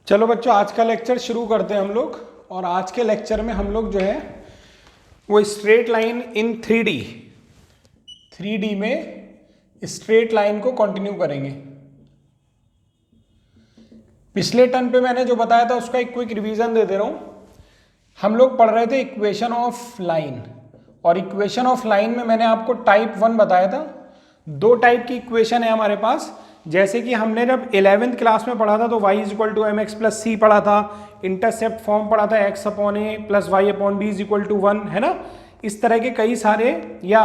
चलो बच्चों, आज का लेक्चर शुरू करते हैं हम लोग। और आज के लेक्चर में हम लोग जो है वो स्ट्रेट लाइन इन 3D में स्ट्रेट लाइन को कंटिन्यू करेंगे। पिछले टर्न पे मैंने जो बताया था उसका एक क्विक रिवीजन दे दे रहा हूं। हम लोग पढ़ रहे थे इक्वेशन ऑफ लाइन, और इक्वेशन ऑफ लाइन में मैंने आपको टाइप 1 बताया था। दो टाइप की इक्वेशन है हमारे पास। जैसे कि हमने जब 11th क्लास में पढ़ा था तो y equal to m x plus c पढ़ा था, इंटरसेप्ट फॉर्म पढ़ा था x upon a plus y upon b is equal to 1, है ना। इस तरह के कई सारे, या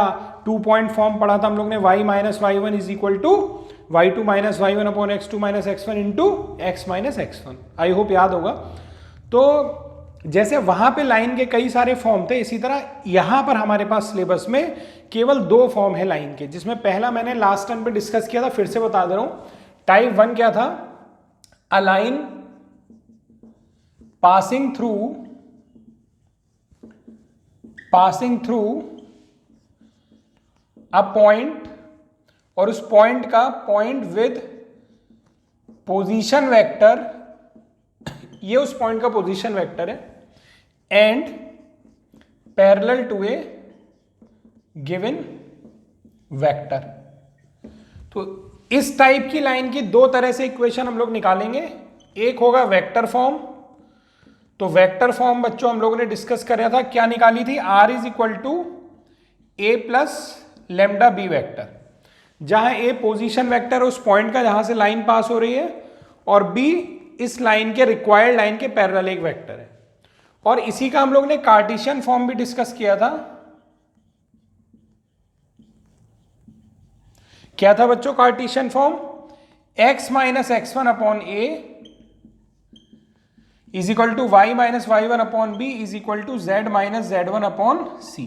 2 पॉइंट फॉर्म पढ़ा था हम लोग ने, y minus y one is equal to y two minus y one upon x two minus x one into x minus x one. I hope याद होगा। तो जैसे वहां पे लाइन के कई सारे फॉर्म थे, इसी तरह यहां पर हमारे पास सिलेबस में केवल 2 फॉर्म है लाइन के, जिसमें पहला मैंने लास्ट टाइम पे डिस्कस किया था, फिर से बता दे रहा हूं। टाइप 1 क्या था? A line passing through a point, और उस पॉइंट का पॉइंट विद पोजीशन वेक्टर, ये उस पॉइंट का पोजीशन वेक्टर है, and parallel to a given vector. तो इस टाइप की लाइन की 2 तरह से इक्वेशन हम लोग निकालेंगे। एक होगा वेक्टर फॉर्म। तो वेक्टर फॉर्म बच्चों हम लोगों ने डिस्कस कर रहा था, क्या निकाली थी? r is equal to a plus lambda b vector, जहां ए पोजीशन वेक्टर है उस पॉइंट का जहां से लाइन पास हो रही है, और बी इस लाइन के रिक्वायर्ड लाइन के पैरेलल एक वेक्टर है। और इसी का हम लोग ने कार्टेशियन फॉर्म भी डिस्कस किया था। क्या था बच्चों Cartesian form? x minus x one upon a is equal to y minus y one upon b is equal to z minus z one upon c.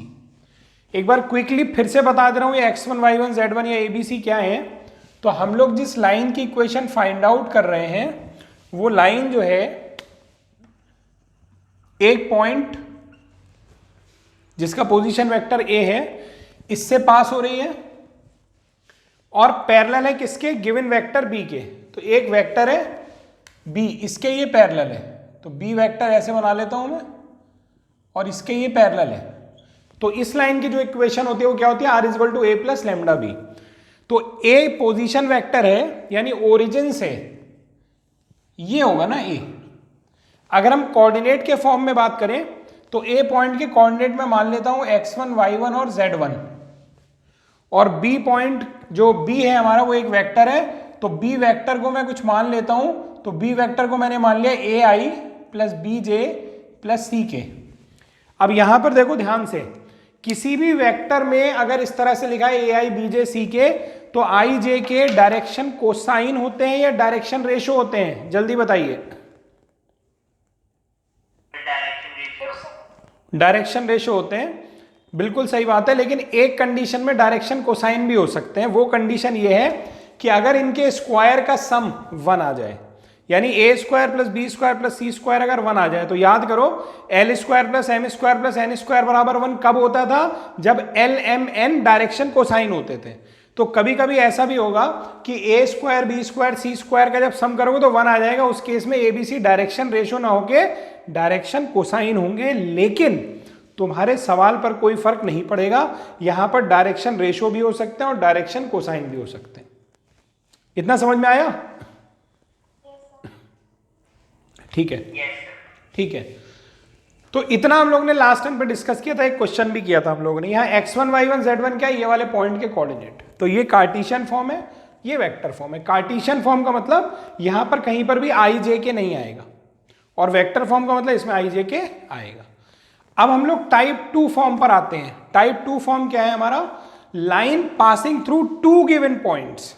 एक बार क्विकली फिर से बता दे रहा हूं, ये x1 y1 z1 या abc क्या है। तो हम लोग जिस लाइन की इक्वेशन फाइंड आउट कर रहे हैं वो लाइन जो है एक पॉइंट जिसका पोजीशन वेक्टर a है, इससे पास हो रही है, और पैरेलल है किसके? गिवन वेक्टर b के। तो एक वेक्टर है b, इसके ये पैरेलल है, तो b वेक्टर ऐसे बना लेता हूं मैं, और इसके ये पैरेलल है। तो इस लाइन की जो इक्वेशन होती है वो क्या होती है? r equal to a plus lambda b. तो a पोजीशन वेक्टर है, यानी ओरिजिन से ये होगा ना a। अगर हम कोऑर्डिनेट के फॉर्म में बात करें तो a पॉइंट के कोऑर्डिनेट में मान लेता हूं x1 y1 और z1, और b पॉइंट जो b है हमारा वो एक वेक्टर है, तो b वेक्टर को मैं कुछ मान लेता हूं। तो b वेक्टर को मैंने मान लिया ai plus bj plus ck। अब यहां पर देखो ध्यान से, किसी भी वेक्टर में अगर इस तरह से लिखा है ai bj ck, तो i j के डायरेक्शन कोसाइन होते हैं या डायरेक्शन रेशो होते हैं? जल्दी बताइए। डायरेक्शन रेशो होते हैं, बिल्कुल सही बात है। लेकिन एक कंडीशन में डायरेक्शन कोसाइन भी हो सकते हैं। वो कंडीशन ये है कि अगर इनके स्क्वायर का सम 1 आ जाए, यानी a square plus b square plus c square अगर 1 आ जाए, तो याद करो l square plus m square plus n square बराबर 1 कब होता था? जब l m n direction cosine होते थे। तो कभी कभी ऐसा भी होगा कि a square b square c square का जब सम करोगे तो 1 आ जाएगा। उस केस में एबीसी डायरेक्शन रेशो ना होके डायरेक्शन कोसाइन होंगे। लेकिन तुम्हारे सवाल पर कोई फर्क नहीं पड़ेगा, यहां पर डायरेक्शन रेशो भी हो सकते हैं और डायरेक्शन कोसाइन भी हो सकते हैं। इतना समझ में आया? ठीक है, ठीक है। तो इतना हम लोग ने लास्ट टाइम पे डिस्कस किया था। एक क्वेश्चन भी किया था हम लोगों ने, यहाँ x1 y1 z1 क्या है? ये वाले पॉइंट के कोऑर्डिनेट। तो ये कार्टेशियन फॉर्म है, ये वेक्टर फॉर्म है। कार्टेशियन फॉर्म का मतलब यहां पर कहीं पर भी i j के नहीं आएगा, और वेक्टर फॉर्म का मतलब इसमें i j के आएगा। अब हम लोग टाइप 2 फॉर्म पर आते हैं। टाइप 2 फॉर्म क्या है हमारा? Line passing through 2 given points.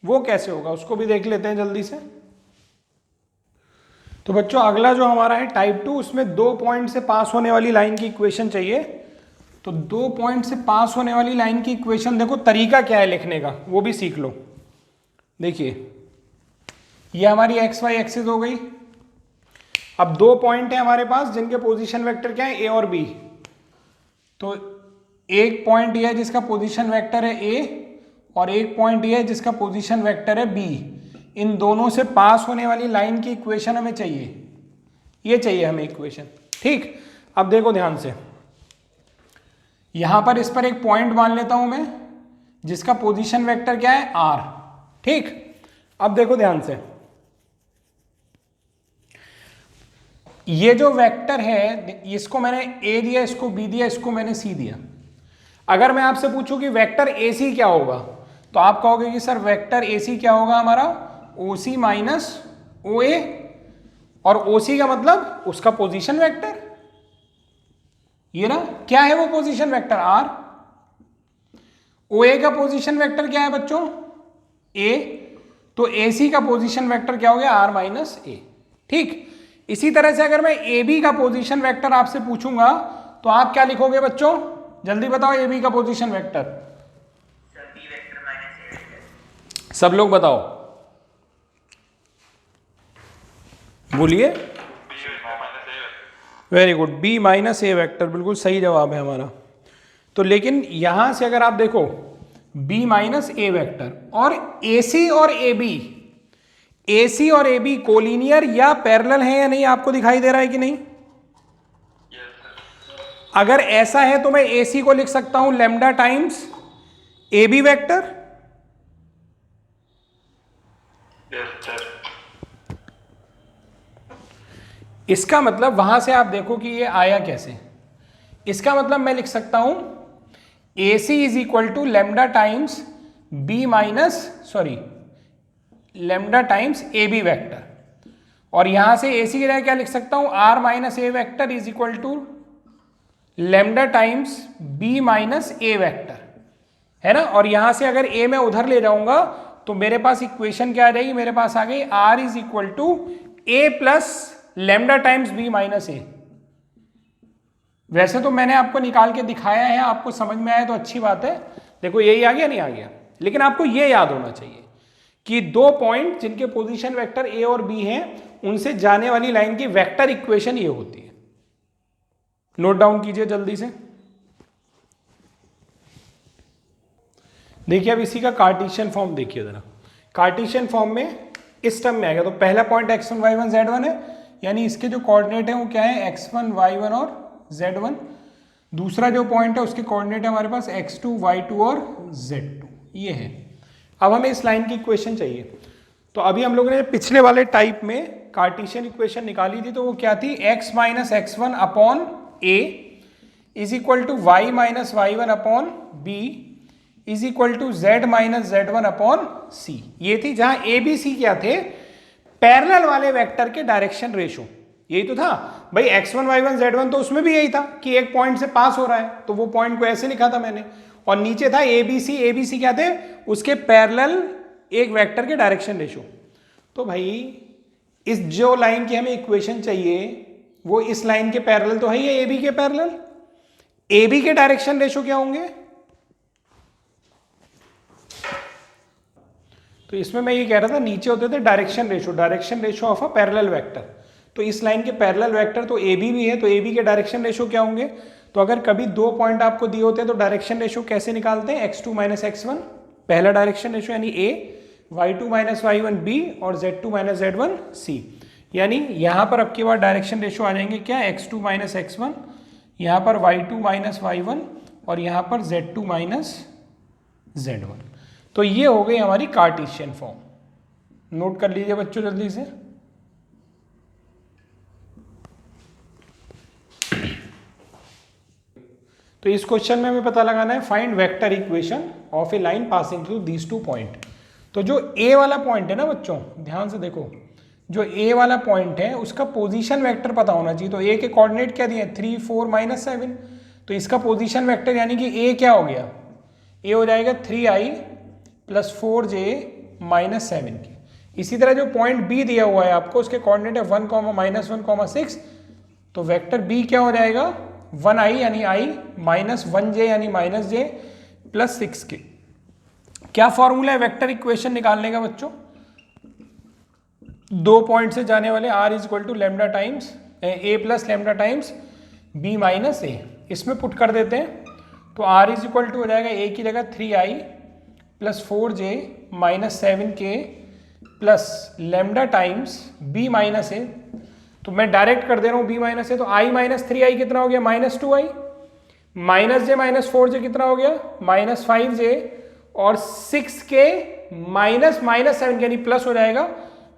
वो कैसे होगा उसको भी देख लेते हैं जल्दी से। तो बच्चों अगला जो हमारा है टाइप 2, उसमें 2 पॉइंट से पास होने वाली लाइन की इक्वेशन चाहिए। तो 2 पॉइंट से पास होने वाली लाइन की इक्वेशन, देखो तरीका क्या है लिखने का वो भी सीख लो। देखिए ये हमारी एक्स वाई एक्सिस हो गई। अब 2 पॉइंट है हमारे पास जिनके पोजीशन वेक्टर क्या है? ए और बी। तो एक पॉइंट ये है जिसका पोजीशन वेक्टर है ए, और एक पॉइंट ये है जिसका पोजीशन वेक्टर है बी। इन दोनों से पास होने वाली लाइन की इक्वेशन हमें चाहिए, ये चाहिए हमें इक्वेशन। ठीक, अब देखो ध्यान से, यहां पर इस पर एक पॉइंट मान लेता हूं मैं जिसका पोजीशन वेक्टर क्या है r। ठीक, अब देखो ध्यान से, ये जो वेक्टर है इसको मैंने a दिया, इसको b दिया, इसको मैंने c दिया। अगर मैं आपसे पूछूं कि वेक्टर ac क्या होगा तो आप कहोगे कि सर वेक्टर ac क्या होगा हमारा OC माइनस OA, और OC का मतलब उसका पोजीशन वेक्टर, ये ना क्या है वो पोजीशन वेक्टर R। OA का पोजीशन वेक्टर क्या है बच्चों A, तो AC का पोजीशन वेक्टर क्या हो गया R माइनस A। ठीक, इसी तरह से अगर मैं AB का पोजीशन वेक्टर आपसे पूछूंगा तो आप क्या लिखोगे बच्चों, जल्दी बताओ AB का पोजीशन वेक्टर, सब लोग बताओ, बोलिए। Very good, B minus A vector, बिल्कुल सही जवाब है हमारा। तो लेकिन यहां से अगर आप देखो B माइनस A वेक्टर और AC और AB कोलिनियर या पैरेलल है या नहीं, आपको दिखाई दे रहा है कि नहीं? अगर ऐसा है तो मैं AC को लिख सकता हूं लैम्डा टाइम्स AB वेक्टर। इसका मतलब वहां से आप देखो कि ये आया कैसे, इसका मतलब मैं लिख सकता हूं AC is equal to lambda times B minus lambda times AB vector, और यहां से AC की जगह क्या लिख सकता हूं R minus A vector is equal to lambda times B minus A vector, है ना। और यहां से अगर A मैं उधर ले जाऊंगा तो मेरे पास इक्वेशन क्या आ जाएगी, मेरे पास आ गई R is equal to A plus lambda times B minus A। वैसे तो मैंने आपको निकाल के दिखाया है, आपको समझ में आया तो अच्छी बात है। देखो यही आ गया, नहीं आ गया, लेकिन आपको ये याद होना चाहिए कि दो पॉइंट जिनके पोजीशन वेक्टर A और B हैं उनसे जाने वाली लाइन की वेक्टर इक्वेशन ये होती है। नोट डाउन कीजिए जल्दी से। देखिए अब इसी का कार्टेशियन फॉर्म देखिए जरा। कार्टेशियन फॉर्म में इस टर्म में आएगा तो पहला पॉइंट x1 y1 z1 है, यानी इसके जो कोऑर्डिनेट है वो क्या है x1 y1 और z1। दूसरा जो पॉइंट है उसके कोऑर्डिनेट है हमारे पास x2 y2 और z2, ये है। अब हमें इस लाइन की इक्वेशन चाहिए, तो अभी हम लोगों ने पिछले वाले टाइप में कार्टेशियन इक्वेशन निकाली थी, तो वो क्या थी x minus x1 upon a is equal to y minus y1 upon b is equal to z minus z1 upon c। ये थी जहां a b c क्या थे, पैरेलल वाले वेक्टर के डायरेक्शन रेशो, यही तो था भाई। x1 y1 z1 तो उसमें भी यही था कि एक पॉइंट से पास हो रहा है, तो वो पॉइंट को ऐसे लिखा था मैंने, और नीचे था ABC क्या थे, उसके पैरेलल एक वेक्टर के डायरेक्शन रेशो। तो भाई इस जो लाइन की हमें इक्वेशन चाहिए वो इस लाइन के पैरेलल तो है ही है, AB के पैरेलल। AB के डायरेक्शन रेशो क्या होंगे, तो इसमें मैं ये कह रहा था नीचे होते थे direction ratio of a parallel vector. तो इस लाइन के पैरेलल वेक्टर तो AB भी है, तो AB के डायरेक्शन रेशो क्या होंगे, तो अगर कभी दो पॉइंट आपको दिए होते हैं तो डायरेक्शन रेशो कैसे निकालते हैं, x2 माइनस x1 पहला डायरेक्शन रेशो यानी A, y2 minus y1 B और z2 माइनस z1 C। यानी यहां पर अब की बार डायरेक्शन रेशो आ जाएंगे क्या, x2 माइनस x1, यहां पर y2 माइनस y1 और यहां पर z2 माइनस z1। तो ये हो गई हमारी कार्टेशियन फॉर्म। नोट कर लीजिए बच्चों जल्दी से। तो इस क्वेश्चन में हमें पता लगाना है find vector equation of a line passing through these two point. तो जो ए वाला पॉइंट है ना बच्चों, ध्यान से देखो, जो ए वाला पॉइंट है उसका पोजीशन वेक्टर पता होना चाहिए। तो ए के कोऑर्डिनेट क्या दिए, 3 4 माइनस 7, तो इसका पोजीशन वेक्टर यानी कि ए क्या हो गया, ए हो जाएगा 3i प्लस 4j माइनस 7 के। इसी तरह जो पॉइंट बी दिया हुआ है आपको, उसके कोऑर्डिनेट है 1, -1, 6, तो वेक्टर बी क्या हो जाएगा 1i यानी i माइनस 1j यानी माइनस j प्लस 6 के। क्या फॉर्मूला है वेक्टर इक्वेशन निकालने का बच्चों, दो पॉइंट से जाने वाले r is equal to lambda times a plus lambda times b minus a, इसमें पुट कर देते हैं तो r इज इक्वल टू हो जाएगा a की जगह 3i plus 4j minus 7k plus lambda times b minus a, तो मैं डायरेक्ट कर दे रहा हूं बी माइनस ए, तो आई माइनस 3i कितना हो गया -2i, माइनस जे माइनस 4j कितना हो गया -5j, और 6k माइनस -7 यानी प्लस हो जाएगा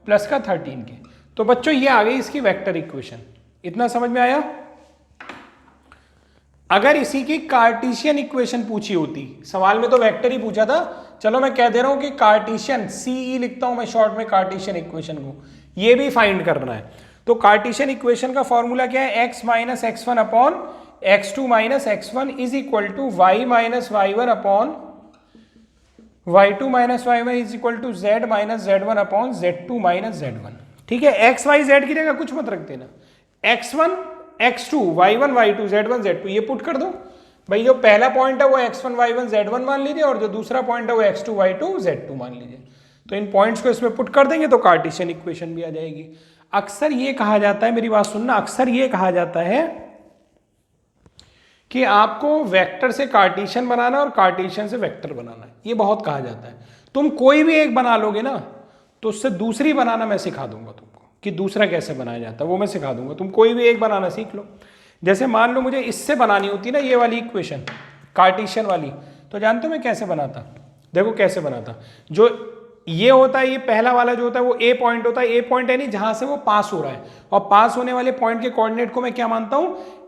प्लस का 13k। तो बच्चों ये आ गई इसकी वेक्टर इक्वेशन। इतना समझ में आया? अगर इसी की कार्टेशियन इक्वेशन पूछी होती, सवाल में तो वेक्टर ही पूछा था, चलो मैं कह दे रहा हूं कि कार्टेशियन CE लिखता हूं मैं शॉर्ट में कार्टेशियन इक्वेशन को, ये भी फाइंड करना है। तो कार्टेशियन इक्वेशन का फॉर्मूला क्या है? x minus x1 upon x2 minus x1 is equal to y minus y1 upon y2 minus y1 is equal to z minus z1 upon z2 minus z1। ठीक है, x y z की जगह कुछ मत रख देना, x1 x2 y1 y2 z1 z2 ये put कर दो भाई। जो पहला पॉइंट है वो x1 y1 z1 मान लीजिए, और जो दूसरा पॉइंट है वो x2 y2 z2 मान लीजिए। तो इन पॉइंट्स को इसमें पुट कर देंगे तो कार्टेशियन इक्वेशन भी आ जाएगी। अक्सर ये कहा जाता है, मेरी बात सुनना, अक्सर ये कहा जाता है कि आपको वेक्टर से कार्टेशियन बनाना और कार्टेशियन से वेक्टर बनाना है, ये बहुत कहा जाता है। तुम कोई भी एक बना लोगे ना तो उससे दूसरी बनाना मैं सिखा दूंगा तुमको, कि दूसरा कैसे बनाया जाता है वो मैं सिखा दूंगा। तुम कोई भी एक बनाना सीख लो। जैसे मान लो मुझे इससे बनानी होती ना ये वाली इक्वेशन कार्टेशियन वाली, तो जानते हो मैं कैसे बनाता? देखो कैसे बनाता। जो ये होता है, ये पहला वाला जो होता है वो ए पॉइंट होता है। ए पॉइंट यानी जहां से वो पास हो रहा है, और पास होने वाले पॉइंट के कोऑर्डिनेट को मैं क्या मानता हूं?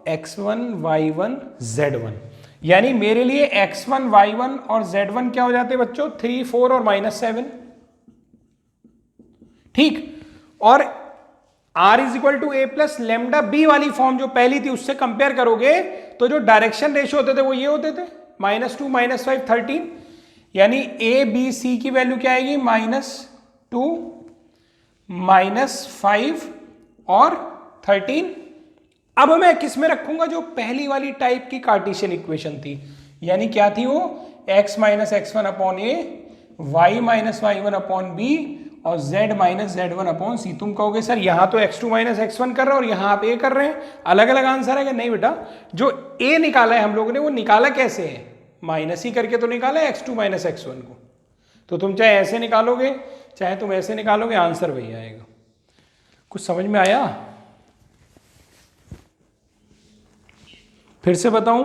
x1 y1 z1। यानी मेरे लिए x1 y1 और z1 क्या हो जाते हैं बच्चों? 3 4 और -7। ठीक, और r is equal to a plus lambda b वाली फॉर्म जो पहली थी उससे कंपेयर करोगे तो जो डायरेक्शन रेशियो होते थे वो ये होते थे -2 -5 13। यानी ए बी सी की वैल्यू क्या आएगी? -2 -5 और 13। अब मैं किस में रखूंगा? जो पहली वाली टाइप की कार्टेशियन इक्वेशन थी, यानी क्या थी वो? x minus x1 upon a, y minus y1 upon b, और z minus z1 upon c. तुम कहोगे सर यहाँ तो x2 माइनस x1 कर रहे हो और यहाँ आप a कर रहे हैं, अलग अलग आंसर है। कि नहीं बेटा, जो a निकाला है हम लोगों ने वो निकाला कैसे है? माइनस ही करके तो निकाला है x2 माइनस x1 को। तो तुम चाहे ऐसे निकालोगे चाहे तुम ऐसे निकालोगे, आंसर वही आएगा। कुछ समझ में आया? फिर से बताऊं,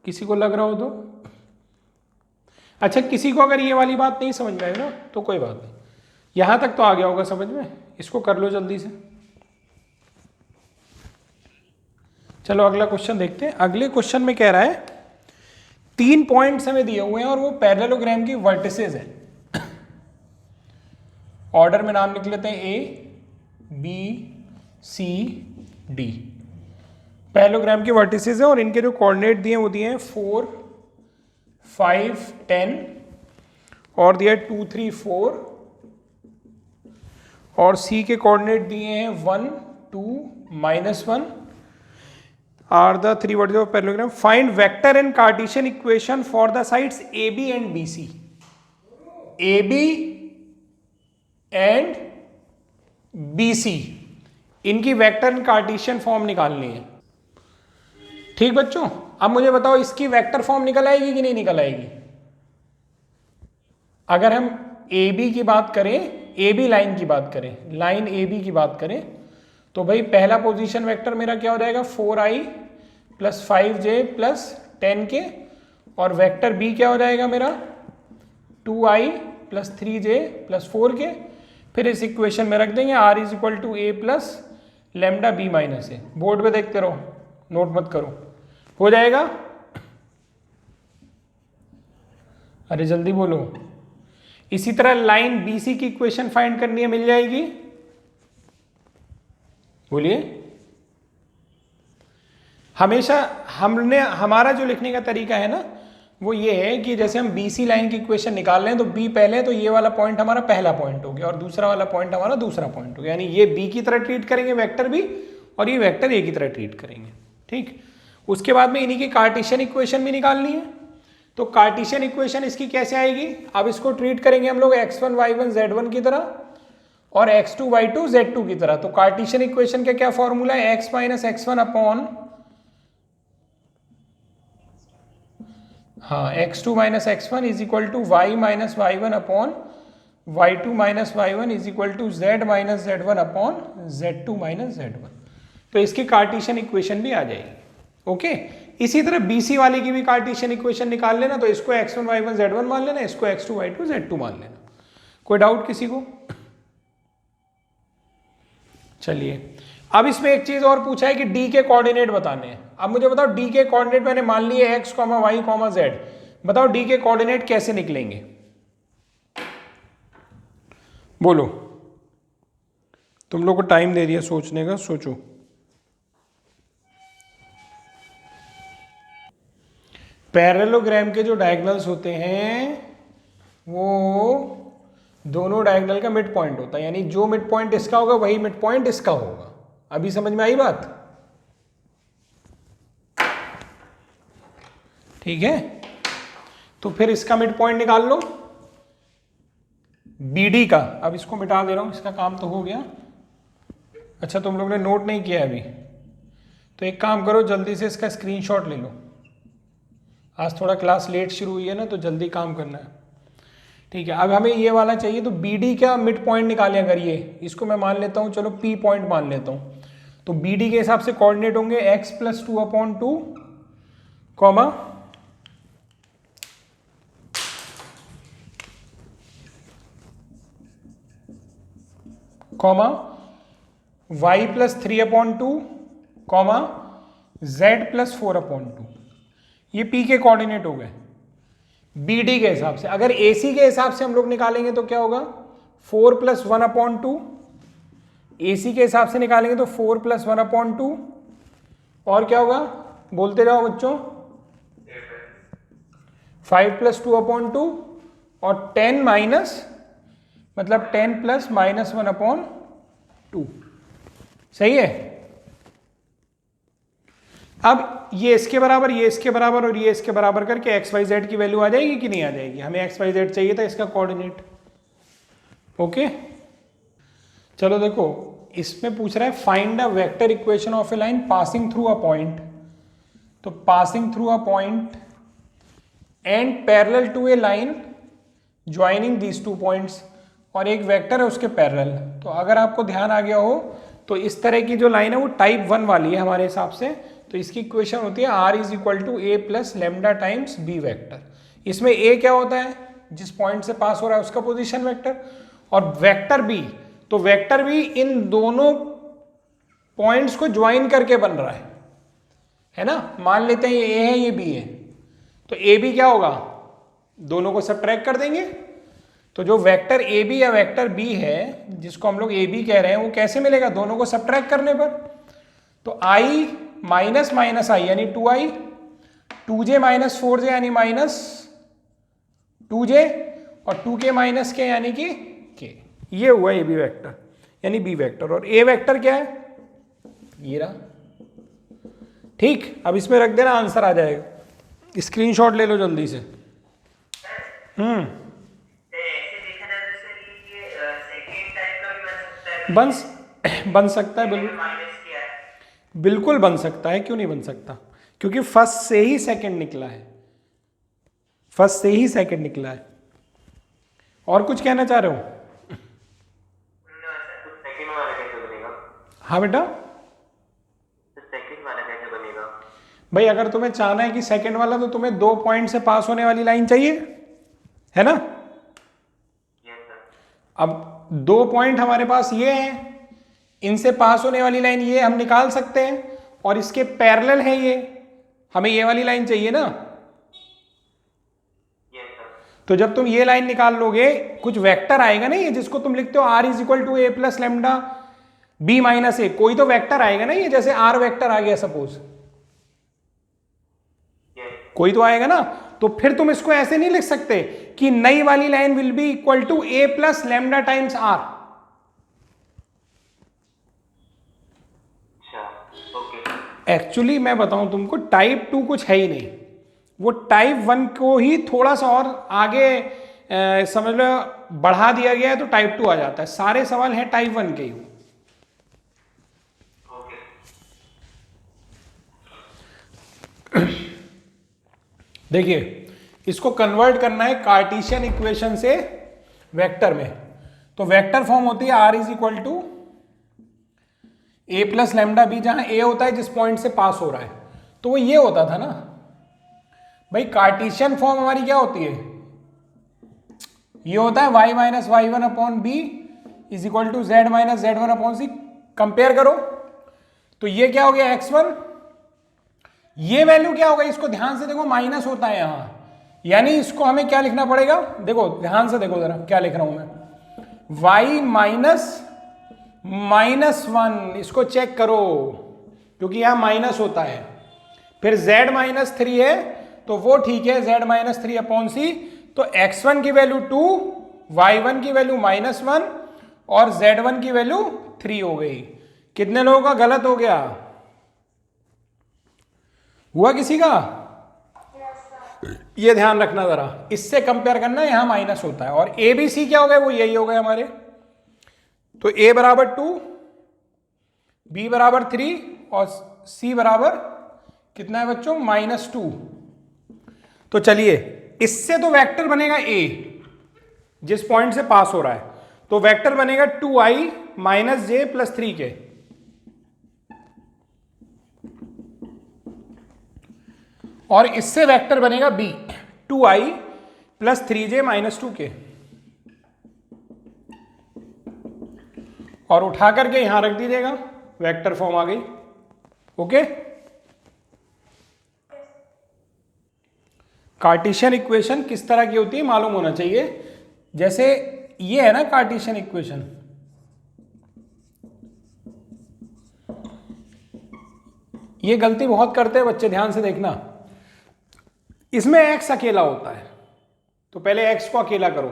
किसी को लग रहा हो तो? अच्छा, किसी को अगर ये वाली बात नहीं समझ में आई ना तो कोई बात नहीं, यहां तक तो आ गया होगा समझ में। इसको कर लो जल्दी से। चलो अगला क्वेश्चन देखते हैं। अगले क्वेश्चन में कह रहा है 3 पॉइंट्स हमें दिए हुए हैं और वो पैरेललोग्राम की वर्टिसेस हैं। ऑर्डर में नाम लिख लेते हैं A B C D। Parallelogram की वर्टिसेस हैं और इनके जो कोऑर्डिनेट दिए हैं वो दिए हैं 4 5 10 और दिया है 2 3 4, और C के कोऑर्डिनेट दिए हैं 1 2 -1 are the 3 vertices of parallelogram. Find vector and Cartesian equation for the sides AB and BC. AB and BC इनकी वेक्टर एंड कार्टेशियन फॉर्म निकालनी है। ठीक बच्चों, अब मुझे बताओ इसकी वेक्टर फॉर्म निकल आएगी कि नहीं निकल आएगी? अगर हम AB की बात करें, AB लाइन की बात करें, लाइन AB की बात करें, तो भाई पहला पोजीशन वेक्टर मेरा क्या हो जाएगा? 4i plus 5j plus 10k, और वेक्टर B क्या हो जाएगा मेरा? 2i plus 3j plus 4k। फिर इस इक्वेशन में रख देंगे r is equal to a plus lambda b minus a. Board पे देखते रहो, नोट मत करो। हो जाएगा? अरे जल्दी बोलो। इसी तरह लाइन BC की इक्वेशन फाइंड करनी है, मिल जाएगी? बोलिए। हमेशा हमने हमारा जो लिखने का तरीका है ना वो ये है कि जैसे हम BC लाइन की इक्वेशन निकाल रहे हैं तो B पहले, तो ये वाला पॉइंट हमारा पहला पॉइंट हो गया और दूसरा वाला पॉइंट हमारा दूसरा पॉइंट हो गया। यानी ये B की तरह ट्रीट करेंगे वेक्टर B, और ये वेक्टर A की तरह ट्रीट करेंगे। ठीक, उसके बाद में इन्हीं की कार्टेशियन इक्वेशन भी निकालनी है। तो कार्टेशियन इक्वेशन इसकी कैसे आएगी? अब इसको ट्रीट करेंगे हम लोग x1 y1 z1 की तरह और x2 y2 z2 की तरह। तो कार्टेशियन इक्वेशन का क्या फॉर्मूला है? x minus x1 upon x2 minus x1 is equal to y minus y1 upon y2 minus y1 is equal to z minus z1 upon z2 minus z1। तो इसकी Cartesian equation भी आ जाएगी। Okay, इसी तरह BC वाले की भी Cartesian equation निकाल लेना। तो इसको x1 y1 z1 मान लेना, इसको x2 y2 z2 मान लेना। कोई डाउट किसी को? चलिए, अब इसमें एक चीज और पूछा है कि D के कोऑर्डिनेट बताने हैं। अब मुझे बताओ D के कोऑर्डिनेट मैंने मान लिए x, y, z। बताओ D के कोऑर्डिनेट कैसे निकलेंगे? बोलो, तुम लोग को टाइम दे दिया सोचने का, सोचो। पैरेललोग्राम के जो डायगोनल्स होते हैं वो दोनों डायगोनल का मिड पॉइंट होता है, यानी जो मिड पॉइंट इसका होगा वही मिड पॉइंट इसका होगा। अभी समझ में आई बात? ठीक है, तो फिर इसका मिड पॉइंट निकाल लो BD का। अब इसको मिटा दे रहा हूं, इसका काम तो हो गया। अच्छा, तुम लोग ने नोट नहीं किया अभी, तो एक काम करो, जल्दी से इसका स्क्रीनशॉट ले लो। आज थोड़ा क्लास लेट शुरू हुई है ना, तो जल्दी काम करना है। ठीक है, अब हमें ये वाला चाहिए, तो BD का मिड पॉइंट निकालें। अगर ये इसको मैं मान लेता हूं, चलो P पॉइंट मान लेता हूं, तो BD के हिसाब से कोऑर्डिनेट होंगे x plus 2/2 comma y plus 3/2 comma z plus 4/2। ये P के कोऑर्डिनेट हो गए BD के हिसाब से। अगर AC के हिसाब से हम लोग निकालेंगे तो क्या होगा? 4 प्लस 1/2। AC के हिसाब से निकालेंगे तो 4 प्लस 1/2, और क्या होगा? बोलते जाओ बच्चों। 5 प्लस 2/2 और 10 माइनस, मतलब 10 प्लस माइनस 1/2। सही है। अब ये इसके बराबर, ये इसके बराबर और ये इसके बराबर करके x y z की वैल्यू आ जाएगी कि नहीं आ जाएगी? हमें x y z चाहिए था इसका कोऑर्डिनेट। ओके, चलो देखो, इसमें पूछ रहा है find a vector equation of a line passing through a point. तो passing through a point and parallel to a line joining these two points, और एक वेक्टर है उसके पैरेलल। तो अगर आपको ध्यान आ गया हो तो इस तरह की जो लाइन है वो टाइप 1 वाली है हमारे हिसाब से। तो इसकी इक्वेशन होती है r is equal to a plus lambda times b vector. इसमें a क्या होता है? जिस पॉइंट से पास हो रहा है उसका पोजीशन वेक्टर, और वेक्टर b, तो वेक्टर b इन दोनों पॉइंट्स को ज्वाइन करके बन रहा है ना। मान लेते हैं ये a है, ये b है, तो a b क्या होगा? दोनों को सबट्रैक्ट कर देंगे। तो जो वेक्टर ए बी या वेक्टर बी है, जिसको हम लोग ए बी कह रहे हैं, वो कैसे मिलेगा? दोनों को सबट्रैक्ट करने पर। तो आई माइनस माइनस आई यानी 2i, 2j माइनस 4j यानी माइनस 2j, और 2k माइनस k यानी कि k। ये हुआ ए बी वेक्टर यानी बी वेक्टर। और ए वेक्टर क्या है? ये रहा। ठीक, अब इसमें रख देना, आंसर आ जाएगा। स्क्रीनशॉट ले लो जल्दी से। बन सकता है, बिल्कुल बन सकता है। क्यों नहीं बन सकता? क्योंकि फर्स्ट से ही सेकंड निकला है, फर्स्ट से ही सेकंड निकला है। और कुछ कहना चाह रहे हो? हाँ बेटा, भाई अगर तुम्हें चाहना है कि सेकंड वाला, तो तुम्हें 2 पॉइंट से पास होने वाली लाइन चाहिए, है ना? अब 2 पॉइंट हमारे पास ये हैं, इनसे पास होने वाली लाइन ये हम निकाल सकते हैं, और इसके पैरेलल है ये, हमें ये वाली लाइन चाहिए ना। तो जब तुम ये लाइन निकाल लोगे, कुछ वेक्टर आएगा ना ये, जिसको तुम लिखते हो r is equal to a plus lambda b minus a, कोई तो वेक्टर आएगा ना ये, जैसे r वेक्टर आ गया सपोज, कोई तो आएगा ना। तो फिर तुम इसको ऐसे नहीं लिख सकते कि नई वाली line will be equal to a plus lambda times r। Actually मैं बताऊं तुमको, टाइप 2 कुछ है ही नहीं, वो टाइप 1 को ही थोड़ा सा और आगे समझ लो बढ़ा दिया गया है, तो टाइप 2 आ जाता है। सारे सवाल हैं टाइप 1 के ही। देखिए, इसको कन्वर्ट करना है कार्टेशियन इक्वेशन से वेक्टर में, तो वेक्टर फॉर्म होती है r is equal to a plus lambda b, जहां ए होता है जिस पॉइंट से पास हो रहा है, तो वो ये होता था ना भाई। कार्टेशियन फॉर्म हमारी क्या होती है, ये होता है y minus y one upon b is equal to z minus z one upon c. Compare करो तो ये क्या हो गया x1, ये वैल्यू क्या होगा, इसको ध्यान से देखो माइनस होता है यहां, यानी इसको हमें क्या लिखना पड़ेगा, देखो ध्यान से देखो जरा क्या लिख रहा हूं मैं, y माइनस वन, इसको चेक करो क्योंकि यहां माइनस होता है। फिर z माइनस थ्री है तो वो ठीक है, z माइनस थ्री अपॉन सी, तो x1 की वैल्यू 2, y1 की वैल्यू माइनस वन और z1 की वैल्यू 3 हो गई। कितने लोगों का गलत हो गया, हुआ किसी का? ये ध्यान रखना जरा, इससे कंपेयर करना, यहां माइनस होता है। और ए बी सी क्या हो गए, वो यही हो गए हमारे। तो a बराबर 2, b बराबर 3 और c बराबर कितना है बच्चों, -2। तो चलिए इससे तो वेक्टर बनेगा a जिस पॉइंट से पास हो रहा है, तो वेक्टर बनेगा 2i माइनस जे प्लस 3 के, और इससे वेक्टर बनेगा b 2i plus 3j minus 2 के, और उठा करके यहां रख दीजिएगा, वेक्टर फॉर्म आ गई। ओके, कार्टेशियन इक्वेशन किस तरह की होती है मालूम होना चाहिए। जैसे ये है ना कार्टेशियन इक्वेशन, ये गलती बहुत करते हैं बच्चे, ध्यान से देखना। इसमें x अकेला होता है, तो पहले x को अकेला करो।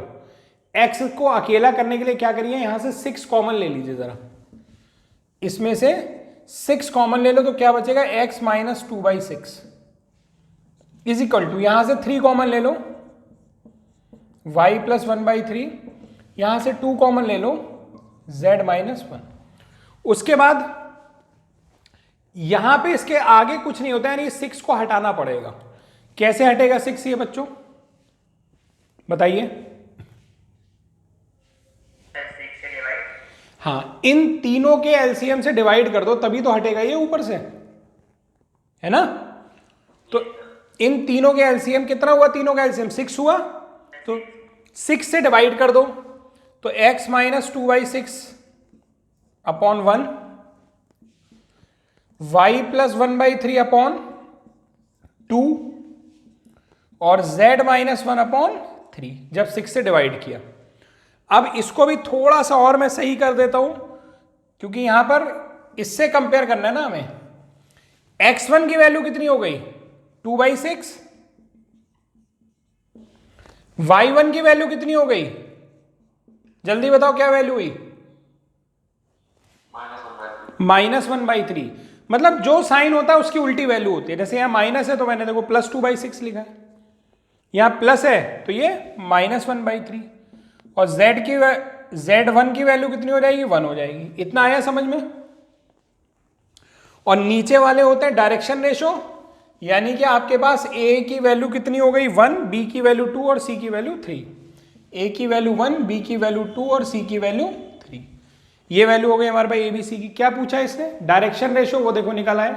x को अकेला करने के लिए क्या करिए, यहां से 6 कॉमन ले लीजिए जरा, इसमें से 6 कॉमन ले लो तो क्या बचेगा, x minus 2/6 is equal to, यहां से 3 कॉमन ले लो, y प्लस 1/3, यहां से 2 कॉमन ले लो, z माइनस 1। उसके बाद यहां पे इसके आगे कुछ नहीं होता है, यानी 6 को हटाना पड़ेगा। कैसे हटेगा 6 ये बच्चों बताइए? हाँ, इन तीनों के एलसीएम से डिवाइड कर दो तभी तो हटेगा ये ऊपर से, है ना। तो इन तीनों के एलसीएम कितना हुआ, तीनों का एलसीएम 6 हुआ, तो 6 से डिवाइड कर दो, तो x minus 2/6 upon 1, y plus 1/3 upon 2 और z माइनस 1 अपॉन 3, जब 6 से डिवाइड किया। अब इसको भी थोड़ा सा और मैं सही कर देता हूं, क्योंकि यहां पर इससे कंपेयर करना है ना हमें। x1 की वैल्यू कितनी हो गई, 2/6, y1 की वैल्यू कितनी हो गई, जल्दी बताओ क्या वैल्यू हुई, -1/3। मतलब जो साइन होता है उसकी उल्टी वैल्यू होती है। जैसे यहां माइनस है तो मैंने देखो प्लस 2/6 लिखा है, यहां प्लस है तो ये -1/3, और z1 की वैल्यू कितनी हो जाएगी, 1 हो जाएगी। इतना आया समझ में। और नीचे वाले होते हैं डायरेक्शन रेशो, यानी कि आपके पास a की वैल्यू कितनी हो गई 1, b की वैल्यू 2 और c की वैल्यू 3। a की वैल्यू 1, b की वैल्यू 2 और c की वैल्यू 3। ये वैल्यू हो गई हमारे पास ABC की। क्या पूछा है इसने, डायरेक्शन रेशो, वो देखो निकाला है।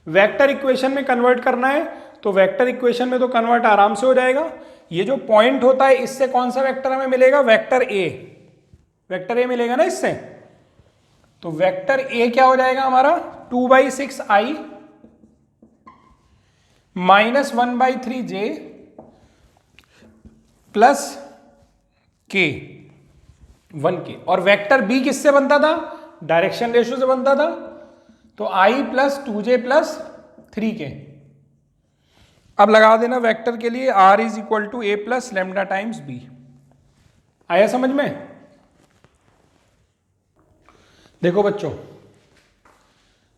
वेक्टर इक्वेशन में कन्वर्ट करना है तो वेक्टर इक्वेशन में तो कन्वर्ट आराम से हो जाएगा। ये जो पॉइंट होता है इससे कौन सा वेक्टर हमें मिलेगा, वेक्टर A, वेक्टर A मिलेगा ना इससे। तो वेक्टर A क्या हो जाएगा हमारा, 2/6i minus 1/3j plus k 1k। और वेक्टर B किससे बनता था, डायरेक्शन रेशो से बनता था, तो i plus 2j plus 3k। अब लगा देना वेक्टर के लिए r is equal to a plus lambda times b। आया समझ में? देखो बच्चों,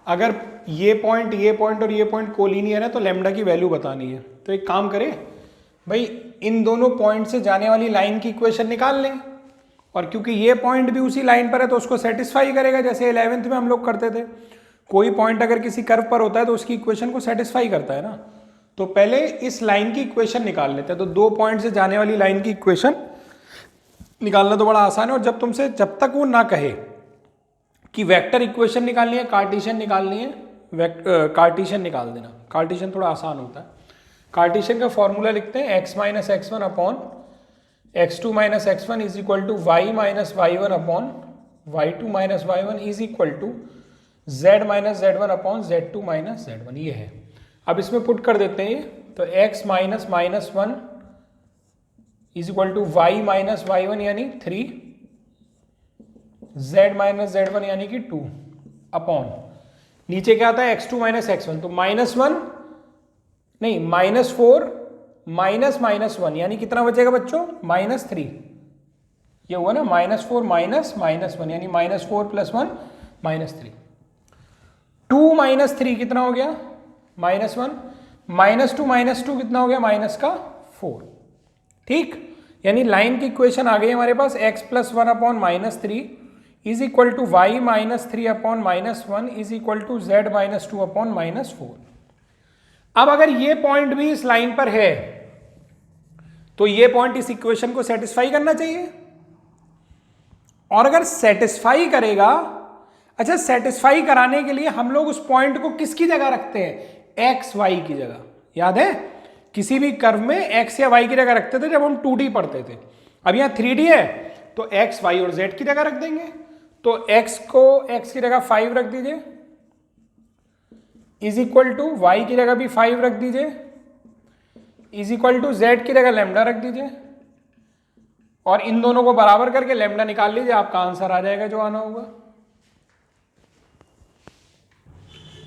अगर ये पॉइंट और ये पॉइंट कोलिनियर है तो लैम्डा की वैल्यू बतानी है। तो एक काम करें भाई, इन दोनों पॉइंट से जाने वाली लाइन की इक्वेशन निकाल लें, और क्योंकि ये पॉइंट भी उसी लाइन पर है तो उसको सेटिस्फाई करेगा। जैसे 11th में हम लोग करते थे, कोई पॉइंट अगर किसी कर्व पर होता है तो उसकी इक्वेशन को सेटिस्फाई करता है ना। तो पहले इस लाइन की इक्वेशन निकाल लेते हैं। तो 2 पॉइंट से जाने वाली लाइन की इक्वेशन निकालना तो बड़ा आसान है। और जब तक वो ना कहे कि वेक्टर इक्वेशन निकालनी है, कार्टेशियन निकालनी है, कार्टेशियन निकाल देना। कार्टेशियन थोड़ा आसान होता है। कार्टेशियन का फॉर्मूला लिखते हैं x minus x one upon x2 minus x one is equal to y minus y one upon y2 minus y one is equal to z minus z one upon z2 minus z one. ये है। अब इसमें put कर देते हैं, तो x minus minus one is equal to y minus y one यानी 3, z minus z one यानी कि 2 अपॉन नीचे क्या आता है x2 माइनस एक्स वन, तो -1 नहीं -4 माइनस -1 यानी कितना बचेगा बच्चों, -3। ये हुआ ना -4 माइनस -1 यानी -4 + 1 -3। 2 - 3 कितना हो गया, -1। -2 - 2 कितना हो गया, -4। ठीक, यानी लाइन की इक्वेशन आ गई हमारे पास x + 1 upon -3 is equal to y - 3 upon -1 is equal to z - 2 upon -4। अब अगर ये पॉइंट भी इस लाइन पर है तो ये पॉइंट इस इक्वेशन को सेटिस्फाई करना चाहिए। और अगर सेटिस्फाई करेगा, अच्छा सेटिस्फाई कराने के लिए हम लोग उस पॉइंट को किसकी जगह रखते हैं, एक्स वाई की जगह। याद है, किसी भी कर्व में एक्स या वाई की जगह रखते थे जब हम 2D पढ़ते थे। अब यहां 3D है तो एक्स वाई और जेड की जगह रख देंगे। तो एक्स को एक्स की जगह 5 रख दीजिए, इज इक्वल टू वाई की जगह भी 5 रख दीजिए, इज इक्वल टू जेड की जगह लैम्डा रख दीजिए, और इन दोनों को बराबर करके लैम्डा निकाल लीजिए, आपका आंसर आ जाएगा जो आना होगा।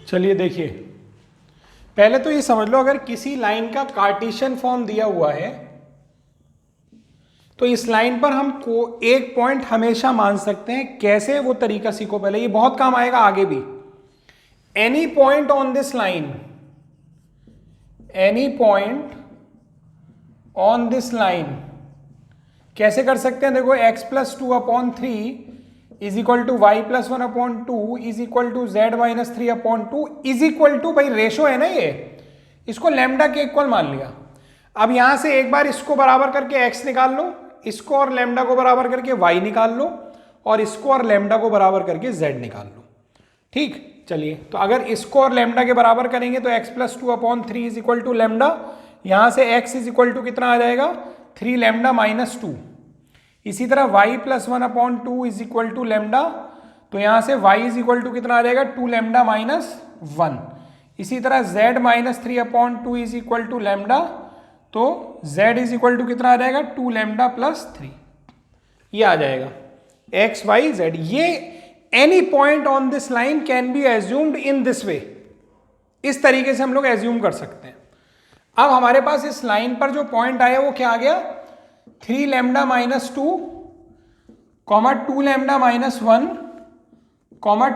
चलिए देखिए, पहले तो ये समझ लो, अगर किसी लाइन का कार्टेशियन फॉर्म दिया हुआ है तो इस लाइन पर हम एक पॉइंट हमेशा मान सकते हैं। कैसे, वो तरीका सीखो पहले, ये बहुत काम आएगा आगे भी। Any point on this line, any point on this line कैसे कर सकते हैं, देखो x + 2 upon 3 is equal to y + 1 upon 2 is equal to z - 3 upon 2 is equal to, भाई रेशो है ना ये, इसको लैम्डा के इक्वल मान लिया। अब यहां से एक बार इसको बराबर करके x निकाल लो, इसको और लैम्डा को बराबर करके y निकाल लो, और इसको और लैम्डा को बराबर करके z निकाल लो। ठीक, चलिए, तो अगर इसको और लैम्डा के बराबर करेंगे तो x + 2 upon 3 is equal to lambda, यहां से x इज इक्वल टू कितना आ जाएगा, 3 लैम्डा - 2। इसी तरह y + 1 upon 2 is equal to lambda, तो यहां से y इज इक्वल टू कितना आ जाएगा, 2 लैम्डा - 1। इसी तरह z - 3 upon 2 is equal to lambda, तो z इज इक्वल टू कितना आ जाएगा, 2 लैम्डा + 3। ये आ जाएगा x y z। ये any point on this line can be assumed in this way, इस तरीके से हम लोग एज्यूम कर सकते हैं। अब हमारे पास इस लाइन पर जो पॉइंट आया वो क्या आ गया, 3 लैम्डा - 2, 2 लैम्डा -1,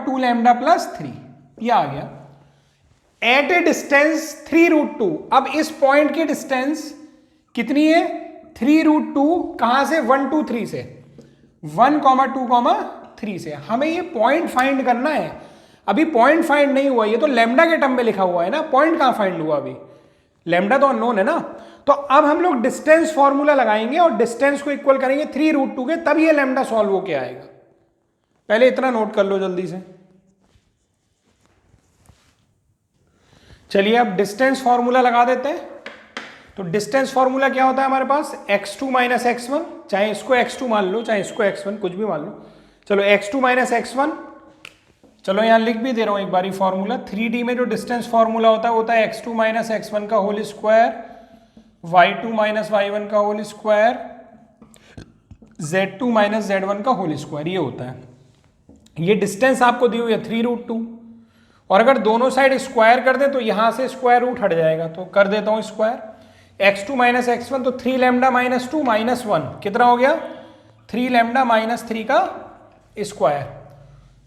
2 लैम्डा + 3, यह आ गया एट ए डिस्टेंस 3√2। अब इस पॉइंट की डिस्टेंस कितनी है, 3√2, कहां से, 1 2 3 से, 1, 2, 3 से। हमें ये पॉइंट फाइंड करना है। अभी पॉइंट फाइंड नहीं हुआ, ये तो लैम्डा के टर्म में लिखा हुआ है ना, पॉइंट कहां फाइंड हुआ, अभी लैम्डा तो अननोन है ना। तो अब हम लोग डिस्टेंस फॉर्मूला लगाएंगे और डिस्टेंस को इक्वल करेंगे 3√2 के, तब ये लैम्डा सॉल्व होके आएगा। पहले इतना नोट कर लो जल्दी से। चलिए अब डिस्टेंस फॉर्मूला लगा देते हैं। तो डिस्टेंस फॉर्मूला क्या होता है हमारे पास, x2 - x1, चाहे इसको x2 मान लो चाहे इसको x1, कुछ भी मान लो। चलो x2 - x1, चलो यहां लिख भी दे रहा हूं एक बारी फॉर्मूला। 3D में जो डिस्टेंस फॉर्मूला होता है x2 - x1 का होल स्क्वायर, y2 - y1 का होल स्क्वायर, z2 - z1 का होल स्क्वायर, ये होता है। ये डिस्टेंस आपको दी हुई है 3√2, और अगर दोनों साइड स्क्वायर कर दे तो यहां से स्क्वायर रूट हट जाएगा, तो कर देता हूं स्क्वायर। x2 - x1, तो 3 लैम्डा -2 -1 कितना हो गया, 3 लैम्डा -3 का स्क्वायर।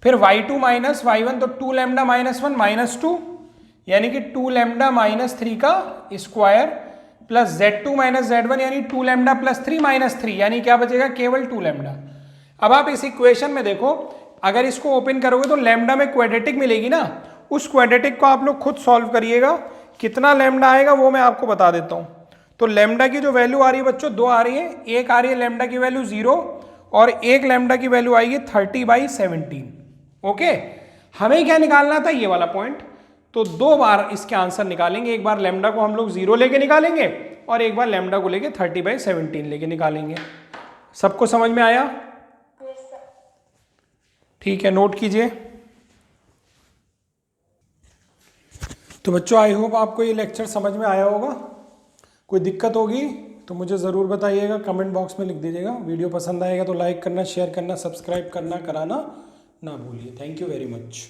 फिर y2 - y1, तो 2 लैम्डा -1 -2 यानी कि 2 लैम्डा -3 का स्क्वायर, प्लस z2 - z1 यानी 2 लैम्डा + 3 -3 यानी क्या बचेगा, केवल 2 लैम्डा। अब आप इस इक्वेशन में देखो, अगर इसको ओपन करोगे तो लैम्डा में क्वाड्रेटिक मिलेगी ना, उस क्वाड्रेटिक को आप लोग खुद सॉल्व करिएगा। कितना लैम्डा आएगा वो मैं आपको बता देता हूं। तो लैम्डा की जो वैल्यू आ रही है बच्चों, 2 आ रही है। एक आ रही है लैम्डा की वैल्यू 0, और एक लैम्डा की वैल्यू आएगी 30/17। ओके, हमें क्या निकालना था, ये वाला पॉइंट। तो 2 बार इसके आंसर निकालेंगे, एक बार लैम्डा को हम लोग 0 लेके निकालेंगे और एक बार लैम्डा को लेके 30/17 लेके निकालेंगे। सबको समझ में आया? ठीक है, नोट कीजिए। तो बच्चों आई होप आपको ये लेक्चर समझ में आया होगा। कोई दिक्कत होगी तो मुझे ज़रूर बताइएगा, कमेंट बॉक्स में लिख दीजिएगा। वीडियो पसंद आएगा तो लाइक करना, शेयर करना, सब्सक्राइब करना कराना ना भूलिए। Thank you very much.